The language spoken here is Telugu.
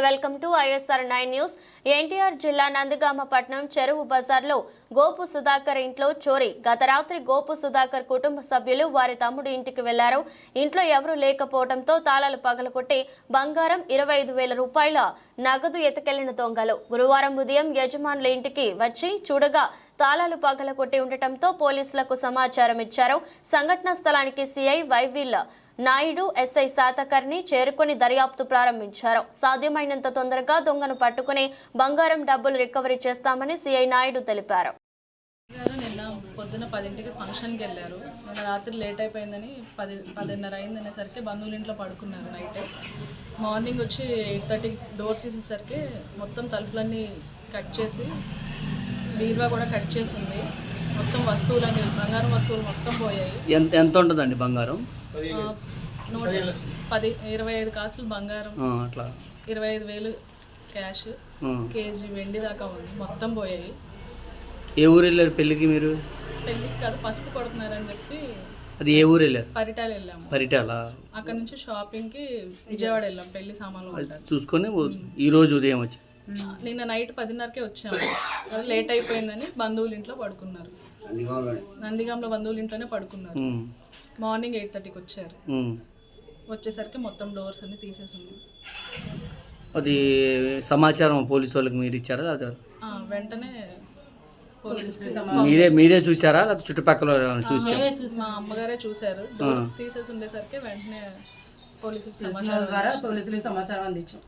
Welcome to ISR 9 news. NTR జిల్లా నందిగామ పట్నం చెరువు బజార్లో గోపు సుధాకర్ ఇంట్లో చోరీ. గత రాత్రి గోపు సుధాకర్ కుటుంబ సభ్యులు వారి తమ్ముడి ఇంటికి వెళ్లారు. ఇంట్లో ఎవరూ లేకపోవడంతో తాళాలు పగలగొట్టి బంగారం 25,000 రూపాయల నగదు ఎత్తుకెళ్లిన దొంగలు గురువారం ఉదయం యజమానుల ఇంటికి వచ్చి చూడగా తాళాలు పగలగొట్టి ఉండటంతో పోలీసులకు సమాచారం ఇచ్చారు. సంఘటన స్థలానికి సిఐ వైవిల్ నాయుడు ఎస్ఐ శాతకర్ని చేరుకుని దర్యాప్తు ప్రారంభించారు. సాధ్యమైనంత తొందరగా దొంగను పట్టుకుని బంగారం డబ్బులు రికవరీ చేస్తామని సిఐ నాయుడు తెలిపారు. నిన్న పొద్దున 10ంటికి ఫంక్షన్కి వెళ్ళారు. నిన్న రాత్రి లేట్ అయిపోయిందని 10:30 అయింది అనేసరికి బంధువుల ఇంట్లో పడుకున్నారు. నైట్ మార్నింగ్ వచ్చి 8:30 డోర్ తీసేసరికి మొత్తం తలుపులన్నీ కట్ చేసి బీరువా కూడా కట్ చేసి ఉంది. మొత్తం వస్తువులన్నీ బంగారం వస్తువులు మొత్తం పోయాయి. ఎంత ఉంటుందండి బంగారం? 25 కాసులు బంగారం, 25,000 క్యాష్, కేజీ వెండి దాకా ఉంది. మొత్తం పోయాయి. ఏ ఊరు వెళ్ళారు పెళ్ళికి? మీరు పెళ్ళికి కాదు, పసుపు కొడుతున్నారని చెప్పి. అది ఏ ఊరు వెళ్ళారు? పరిటాలు వెళ్ళాము. పరిటాలా? అక్కడ నుంచి షాపింగ్కి విజయవాడ వెళ్ళాం. పెళ్లి సామాన్లు చూసుకొని ఈ రోజు ఉదయం వచ్చి నిన్న నైట్ 10:30కే వచ్చాము. లేట్ అయిపోయిందని బంధువుల ఇంట్లో పడుకున్నారు. నందిగాంలో బంధువుల ఇంట్లోనే పడుకున్నారు. మార్నింగ్ 8:30కి వచ్చారు. వచ్చేసరికి మొత్తం డోర్స్ అన్ని తీసేసింది. అది సమాచారం పోలీసు వాళ్ళకి మీరు ఇచ్చారా? లేదా వెంటనే మీరే చూసారా లేదా చుట్టుపక్కల చూసారా? మా అమ్మగారే చూశారు. డోర్స్ తీసేసి ఉండేసరికి వెంటనే పోలీసులకు సమాచారం అందించాం.